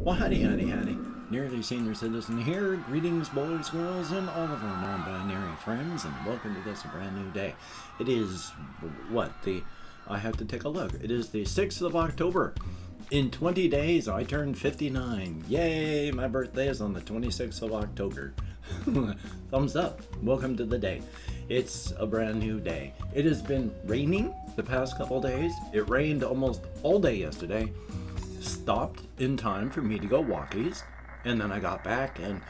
Well, howdy. Nearly Senior Citizen here. Greetings, boys, girls, and all of our non-binary friends, and welcome to this brand new day. It is, I have to take a look. It is the 6th of October. In 20 days, I turn 59. Yay! My birthday is on the 26th of October. Thumbs up. Welcome to the day. It's a brand new day. It has been raining the past couple days. It rained almost all day yesterday. Stopped in time for me to go walkies, and then I got back and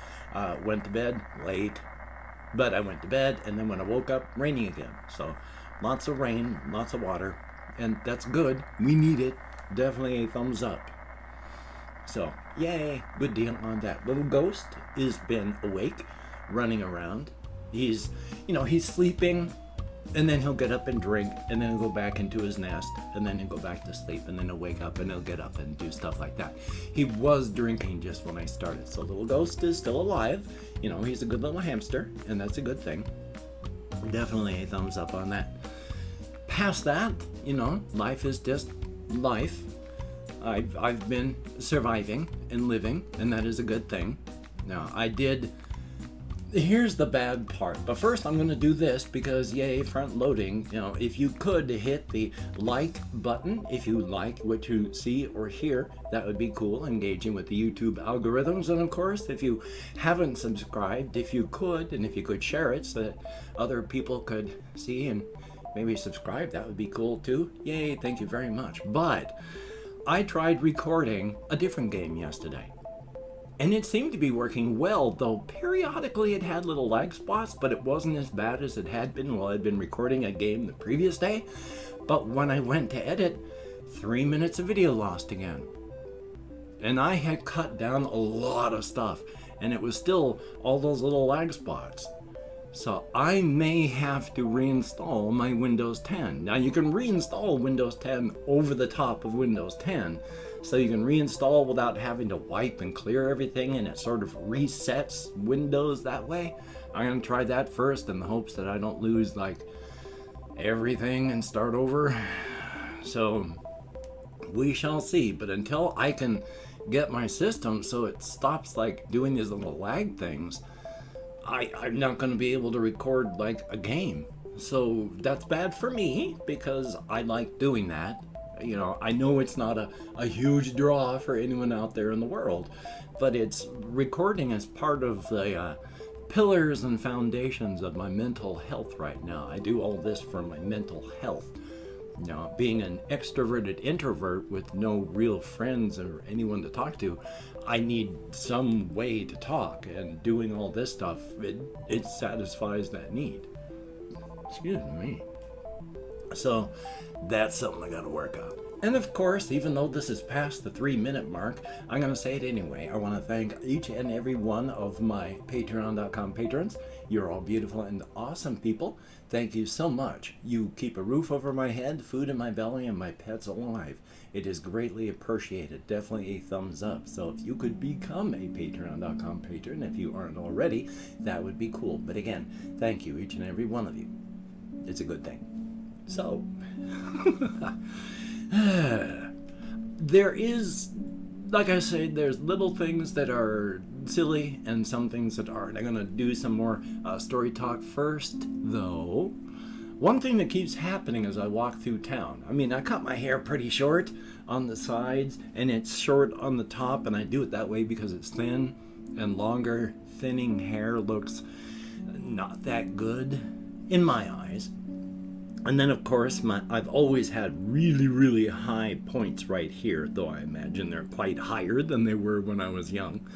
went to bed late, but I went to bed, and then when I woke up, raining again. So lots of rain, lots of water, and that's good. We need it. Definitely a thumbs up. So yay, good deal on that. Little ghost has been awake, running around. He's sleeping, and then he'll get up and drink, and then he'll go back into his nest, and then he'll go back to sleep, and then he'll wake up, and he'll get up and do stuff like that. He was drinking just when I started, so little ghost is still alive. He's a good little hamster, and that's a good thing. Definitely a thumbs up on that. Past that, life is just life. I've been surviving and living, and that is a good thing. Now, here's the bad part, but first I'm going to do this because yay, front loading. If you could hit the like button if you like what you see or hear, that would be cool, engaging with the YouTube algorithms. And of course, if you haven't subscribed, if you could share it so that other people could see and maybe subscribe, that would be cool too. Yay, thank you very much. But I tried recording a different game yesterday, and it seemed to be working well, though periodically it had little lag spots, but it wasn't as bad as it had been while I'd been recording a game the previous day. But when I went to edit, 3 minutes of video lost again. And I had cut down a lot of stuff, and it was still all those little lag spots. So I may have to reinstall my Windows 10. Now you can reinstall Windows 10 over the top of Windows 10, so you can reinstall without having to wipe and clear everything, and it sort of resets Windows that way. I'm going to try that first in the hopes that I don't lose everything and start over. So we shall see. But until I can get my system so it stops doing these little lag things, I'm not going to be able to record a game. So that's bad for me because I like doing that. I know it's not a huge draw for anyone out there in the world, but it's recording as part of the pillars and foundations of my mental health right now. I do all this for my mental health. Being an extroverted introvert with no real friends or anyone to talk to, I need some way to talk, and doing all this stuff, it satisfies that need. Excuse me. So that's something I gotta work on. And of course, even though this is past the 3-minute mark, I'm going to say it anyway. I want to thank each and every one of my Patreon.com patrons. You're all beautiful and awesome people. Thank you so much. You keep a roof over my head, food in my belly, and my pets alive. It is greatly appreciated. Definitely a thumbs up. So if you could become a Patreon.com patron, if you aren't already, that would be cool. But again, thank you, each and every one of you. It's a good thing. So... there is, like I said, there's little things that are silly and some things that aren't. I'm going to do some more story talk first, though. One thing that keeps happening as I walk through town, I cut my hair pretty short on the sides, and it's short on the top, and I do it that way because it's thin, and longer, thinning hair looks not that good in my eyes. And then, of course, I've always had really, really high points right here, though I imagine they're quite higher than they were when I was young.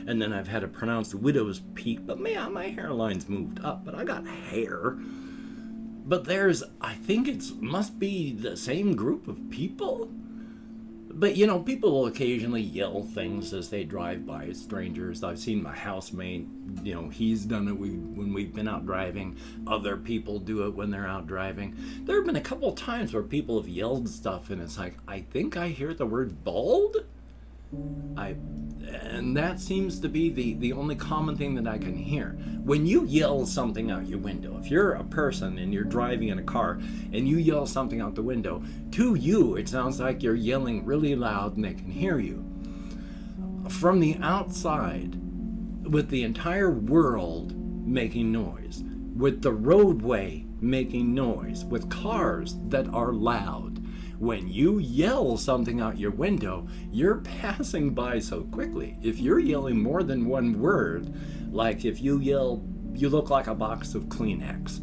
And then I've had a pronounced widow's peak, but man, my hairline's moved up, but I got hair. But I think must be the same group of people. But, people will occasionally yell things as they drive by strangers. I've seen my housemate, he's done it when we've been out driving. Other people do it when they're out driving. There have been a couple times where people have yelled stuff, and it's I think I hear the word bald. And that seems to be the only common thing that I can hear. When you yell something out your window, if you're a person and you're driving in a car and you yell something out the window, to you it sounds like you're yelling really loud and they can hear you. from the outside, with the entire world making noise, with the roadway making noise, with cars that are loud. When you yell something out your window, you're passing by so quickly. If you're yelling more than one word, like if you yell, "You look like a box of Kleenex,"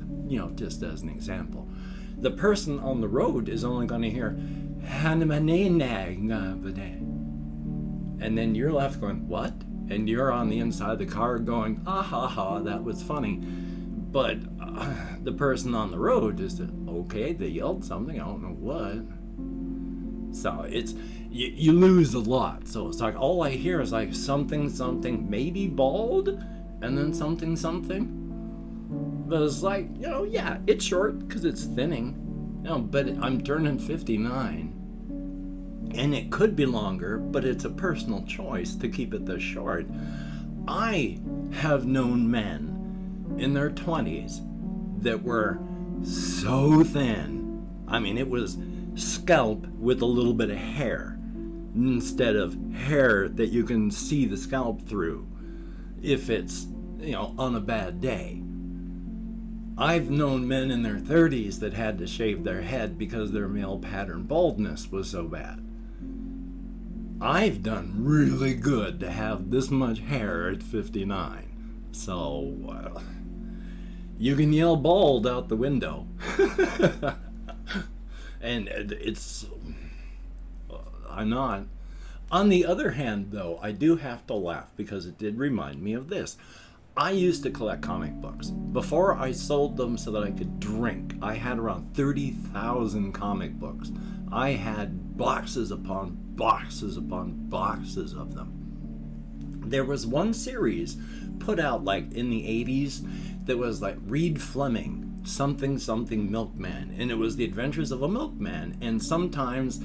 just as an example, the person on the road is only going to hear, and then you're left going, "What?" And you're on the inside of the car going, "Ah ha ha, that was funny." But the person on the road just, okay, they yelled something, I don't know what. So it's, you lose a lot. So it's like, all I hear is like something, maybe bald, and then something. But it's like, yeah, it's short because it's thinning. But I'm turning 59. And it could be longer, but it's a personal choice to keep it this short. I have known men in their 20s that were so thin. I mean, it was scalp with a little bit of hair instead of hair that you can see the scalp through if it's, on a bad day. I've known men in their 30s that had to shave their head because their male pattern baldness was so bad. I've done really good to have this much hair at 59. So, you can yell bald out the window. And I'm not. On the other hand, though, I do have to laugh because it did remind me of this. I used to collect comic books. Before I sold them so that I could drink, I had around 30,000 comic books. I had boxes upon boxes upon boxes of them. There was one series put out like in the 80s that was like Reed Fleming, something Milkman, and it was the adventures of a milkman. And sometimes,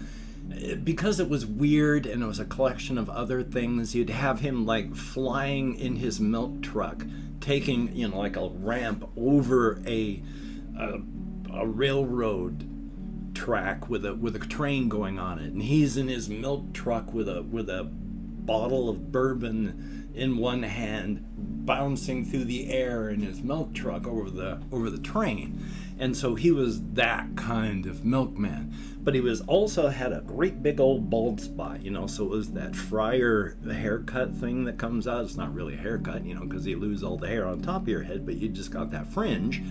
because it was weird and it was a collection of other things, you'd have him like flying in his milk truck, taking like a ramp over a railroad track with a train going on it, and he's in his milk truck with a bottle of bourbon in one hand, bouncing through the air in his milk truck over the train. And so he was that kind of milkman, but he was also had a great big old bald spot, so it was that friar haircut thing that comes out. It's not really a haircut, because you lose all the hair on top of your head, but you just got that fringe.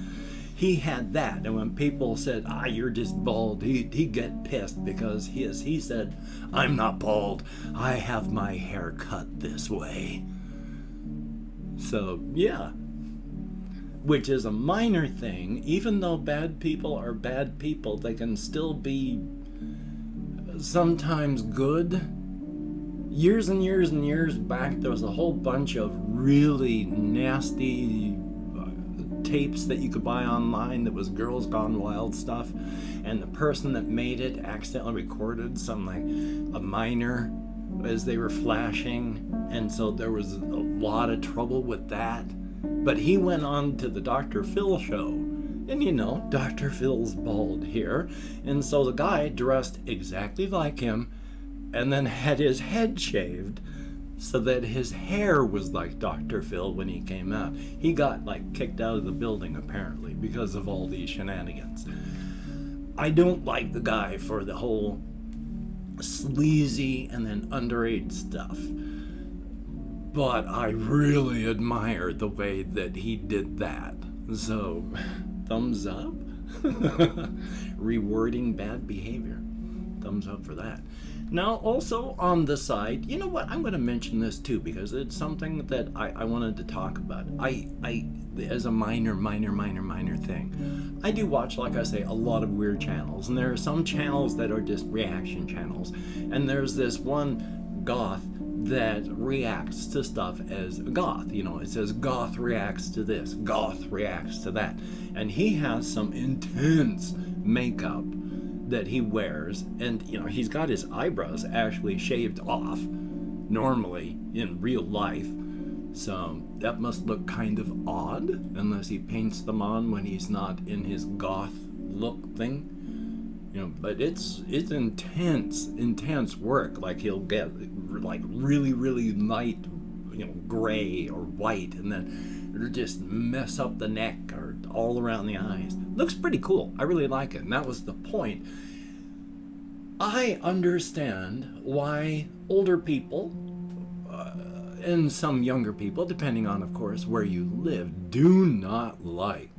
He had that, and when people said, "You're just bald," he'd get pissed because he said, "I'm not bald. I have my hair cut this way." So, yeah. Which is a minor thing. Even though bad people are bad people, they can still be sometimes good. Years and years and years back, there was a whole bunch of really nasty tapes that you could buy online that was Girls Gone Wild stuff, and the person that made it accidentally recorded some like a minor as they were flashing, and so there was a lot of trouble with that. But he went on to the Dr. Phil show, and Dr. Phil's bald here, and so the guy dressed exactly like him and then had his head shaved so that his hair was like Dr. Phil when he came out. He got kicked out of the building apparently because of all these shenanigans. I don't like the guy for the whole sleazy and then underage stuff, but I really admire the way that he did that. So, thumbs up. Rewarding bad behavior. Thumbs up for that. Now, also on the side, you know what? I'm going to mention this too because it's something that I wanted to talk about. I as a minor thing, I do watch, like I say, a lot of weird channels, and there are some channels that are just reaction channels, and there's this one goth that reacts to stuff as goth. It says goth reacts to this, goth reacts to that, and he has some intense makeup that he wears, and he's got his eyebrows actually shaved off normally in real life, so that must look kind of odd unless he paints them on when he's not in his goth look thing. But it's intense work. Like, he'll get like really, really light, gray or white, and then it'll just mess up the neck or all around the eyes. Looks pretty cool. I really like it, and that was the point. I understand why older people and some younger people, depending on, of course, where you live, do not like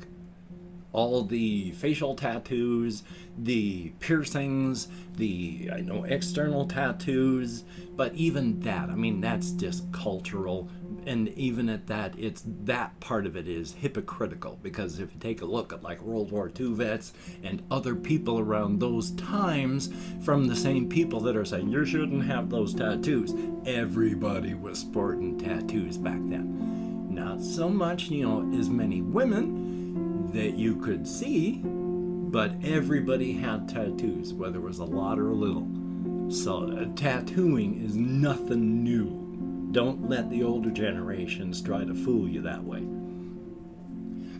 all the facial tattoos, the piercings, the external tattoos. But even that, that's just cultural, and even at that, it's that part of it is hypocritical, because if you take a look at like World War II vets and other people around those times, from the same people that are saying you shouldn't have those tattoos, everybody was sporting tattoos back then. Not so much, as many women that you could see, but everybody had tattoos, whether it was a lot or a little. So tattooing is nothing new. Don't let the older generations try to fool you that way.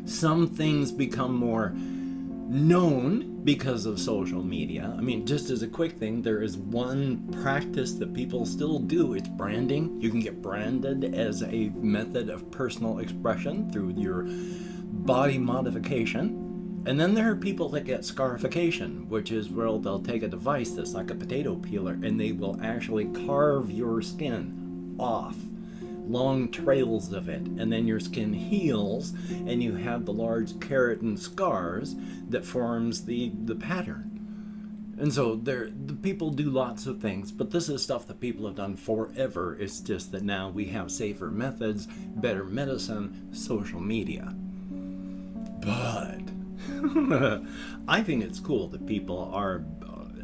Some things become more known because of social media. Just as a quick thing, there is one practice that people still do. It's branding. You can get branded as a method of personal expression through your body modification. And then there are people that get scarification, which is where they'll take a device that's like a potato peeler and they will actually carve your skin off, long trails of it, and then your skin heals and you have the large keratin scars that forms the pattern. And so the people do lots of things, but this is stuff that people have done forever. It's just that now we have safer methods, better medicine, social media. But I think it's cool that people are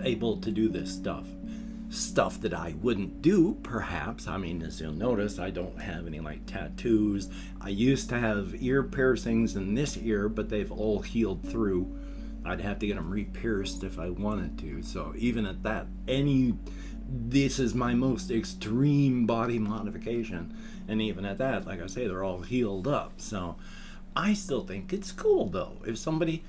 able to do this stuff that I wouldn't do, perhaps. As you'll notice, I don't have any like tattoos. I used to have ear piercings in this ear, but they've all healed through. I'd have to get them re-pierced if I wanted to. So even at that, this is my most extreme body modification, and even at that, like I say, they're all healed up. So I still think it's cool, though, if somebody,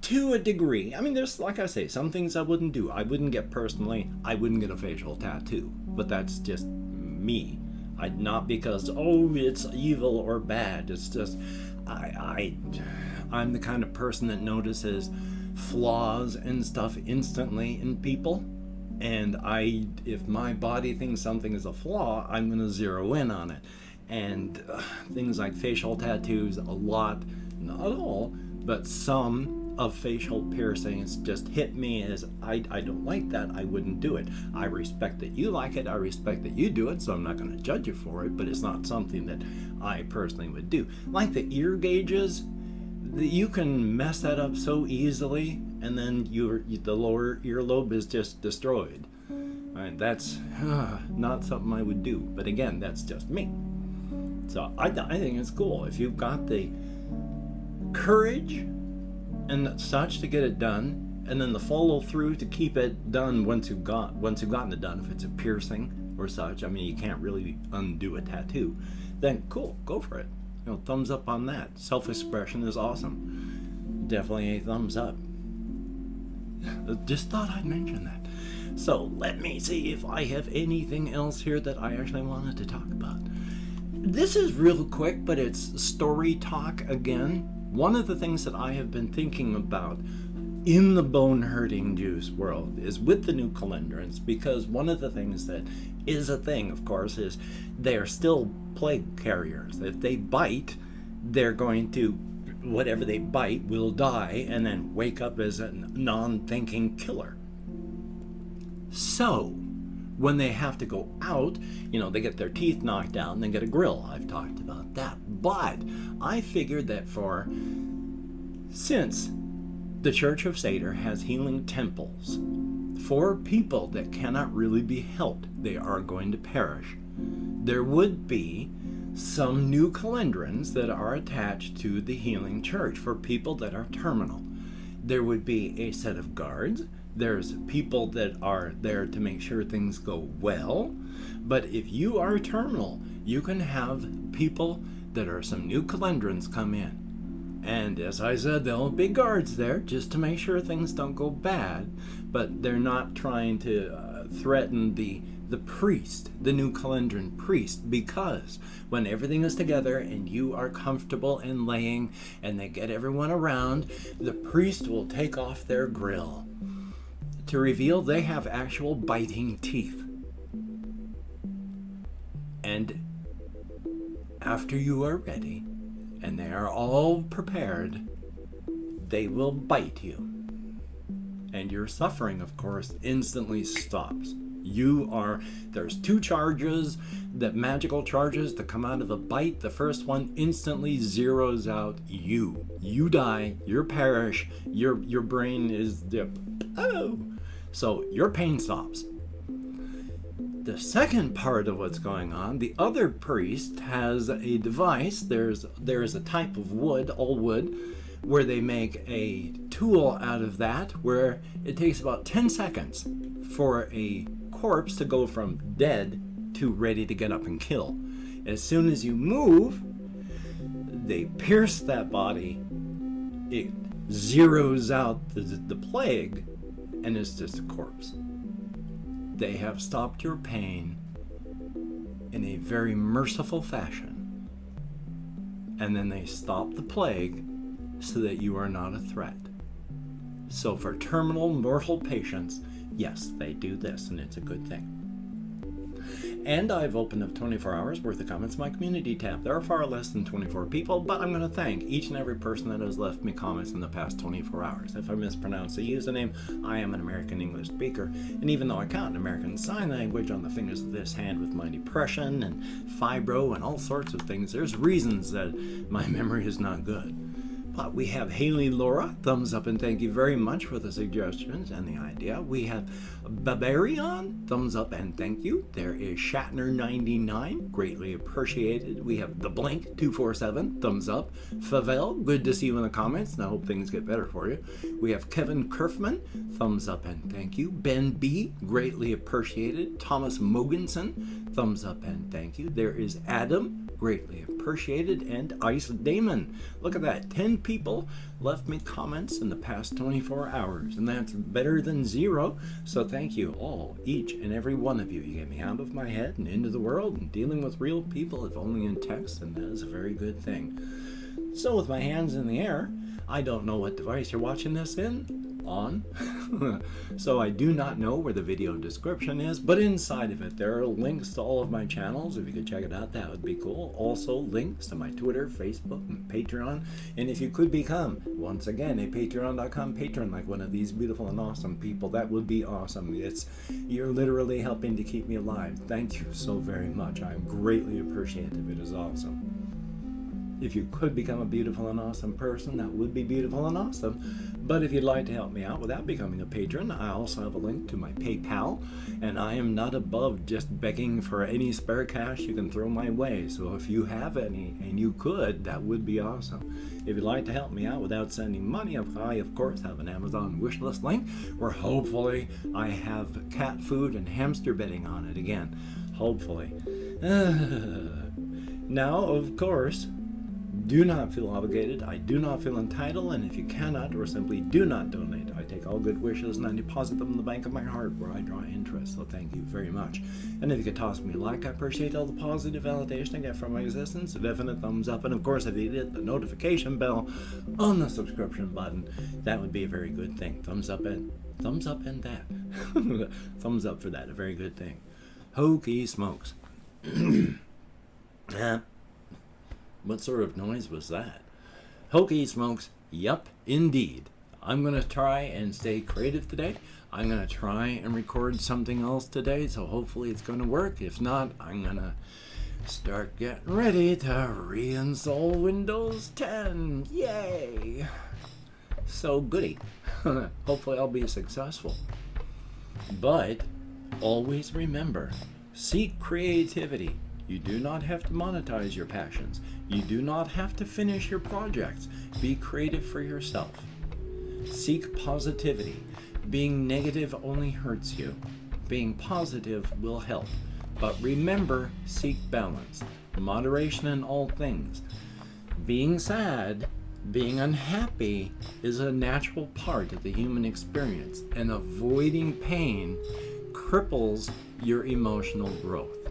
to a degree, there's, like I say, some things I wouldn't do. I wouldn't get a facial tattoo, but that's just me. Not because, it's evil or bad. It's just, I'm the kind of person that notices flaws and stuff instantly in people. And if my body thinks something is a flaw, I'm going to zero in on it. And things like facial tattoos, a lot, not all, but some of facial piercings just hit me as I don't like that. I wouldn't do it. I respect that you like it. I respect that you do it, so I'm not going to judge you for it, but it's not something that I personally would do. Like the ear gauges, you can mess that up so easily, and then the lower earlobe is just destroyed. That's not something I would do, but again, that's just me. So I think it's cool if you've got the courage and such to get it done, and then the follow through to keep it done once you've gotten it done. If it's a piercing or such, you can't really undo a tattoo. Then cool, go for it. Thumbs up on that. Self-expression is awesome. Definitely a thumbs up. Just thought I'd mention that. So let me see if I have anything else here that I actually wanted to talk about. This is real quick, but it's story talk again. One of the things that I have been thinking about in the bone hurting juice world is with the new calendrons, because one of the things that is a thing, of course, is they are still plague carriers. If they bite, they're going to, whatever they bite will die and then wake up as a non-thinking killer. So when they have to go out, they get their teeth knocked out and then get a grill. I've talked about that. But I figured that since the Church of Seder has healing temples for people that cannot really be helped, they are going to perish, there would be some new calendrons that are attached to the healing church for people that are terminal. There would be a set of guards. There's people that are there to make sure things go well. But if you are terminal, you can have people that are some new calendrons come in. And as I said, there'll be guards there just to make sure things don't go bad. But they're not trying to threaten the the priest, the New Calendrian priest, because when everything is together and you are comfortable in laying and they get everyone around, the priest will take off their grill to reveal they have actual biting teeth. And after you are ready and they are all prepared, they will bite you. And your suffering, of course, instantly stops. There's 2 charges, magical charges that come out of a bite. The first one instantly zeroes out you. You die, you perish, your brain is so your pain stops. The second part of what's going on, the other priest has a device. There is a type of wood, all wood, where they make a tool out of that, where it takes about 10 seconds for a corpse to go from dead to ready to get up and kill. As soon as you move, they pierce that body, it zeroes out the plague, and it's just a corpse. They have stopped your pain in a very merciful fashion, and then they stop the plague so that you are not a threat. So for terminal mortal patients, yes, they do this, and it's a good thing. And I've opened up 24 hours worth of comments in my community tab. There are far less than 24 people, but I'm going to thank each and every person that has left me comments in the past 24 hours. If I mispronounce the username, I am an American English speaker, and even though I count American Sign Language on the fingers of this hand with my depression and fibro and all sorts of things, there's reasons that my memory is not good. But we have Haley Laura, thumbs up and thank you very much for the suggestions and the idea. We have Barbarian, thumbs up and thank you. There is Shatner99, greatly appreciated. We have The Blink 247, thumbs up. Favel, good to see you in the comments, and I hope things get better for you. We have Kevin Kerfman, thumbs up and thank you. Ben B, greatly appreciated. Thomas Mogensen, thumbs up and thank you. There is Adam, greatly appreciated, and Ice Damon. Look at that, 10 people left me comments in the past 24 hours, and that's better than 0. So thank you all, each and every one of you. You get me out of my head and into the world and dealing with real people, if only in text, and that is a very good thing. So with my hands in the air, I don't know what device you're watching this on. So I do not know where the video description is, but inside of it there are links to all of my channels. If you could check it out, that would be cool. Also links to my Twitter, Facebook, and Patreon. And if you could become, once again, a patreon.com patron like one of these beautiful and awesome people, that would be awesome. You're literally helping to keep me alive. Thank you so very much. I'm greatly appreciative. It is awesome. If you could become a beautiful and awesome person, that would be beautiful and awesome. But if you'd like to help me out without becoming a patron, I also have a link to my PayPal, and I am not above just begging for any spare cash you can throw my way. So if you have any and you could, that would be awesome. If you'd like to help me out without sending money, I of course have an Amazon wishlist link where hopefully I have cat food and hamster bedding on it again. Hopefully. Now, of course, do not feel obligated. I do not feel entitled, and if you cannot or simply do not donate, I take all good wishes and I deposit them in the bank of my heart where I draw interest. So thank you very much. And if you could toss me a like, I appreciate all the positive validation I get from my existence. A definite thumbs up, and of course if you hit the notification bell on the subscription button, that would be a very good thing. Thumbs up and that. Thumbs up for that, a very good thing. Hokey smokes. What sort of noise was that? Hokey smokes. Yup, indeed. I'm going to try and stay creative today. I'm going to try and record something else today, so hopefully it's going to work. If not, I'm going to start getting ready to reinstall Windows 10. Yay! So goody. Hopefully I'll be successful. But always remember, seek creativity. You do not have to monetize your passions. You do not have to finish your projects. Be creative for yourself. Seek positivity. Being negative only hurts you. Being positive will help. But remember, seek balance. Moderation in all things. Being sad, being unhappy is a natural part of the human experience, and avoiding pain cripples your emotional growth.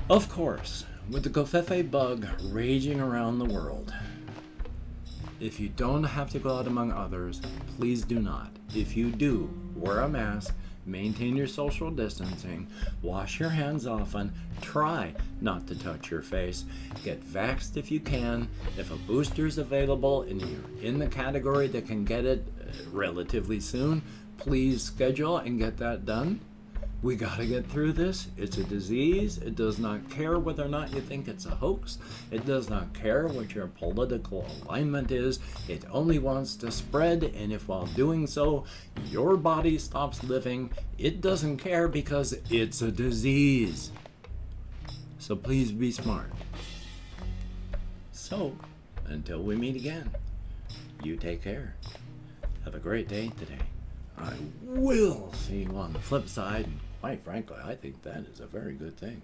Of course, with the Covfefe bug raging around the world, if you don't have to go out among others, please do not. If you do, wear a mask, maintain your social distancing, wash your hands often, try not to touch your face, get vaxxed if you can. If a booster is available and you're in the category that can get it relatively soon, please schedule and get that done. We gotta get through this. It's a disease. It does not care whether or not you think it's a hoax. It does not care what your political alignment is. It only wants to spread, and if while doing so, your body stops living, it doesn't care because it's a disease. So please be smart. So, until we meet again, you take care. Have a great day today. I will see you on the flip side. Quite frankly, I think that is a very good thing.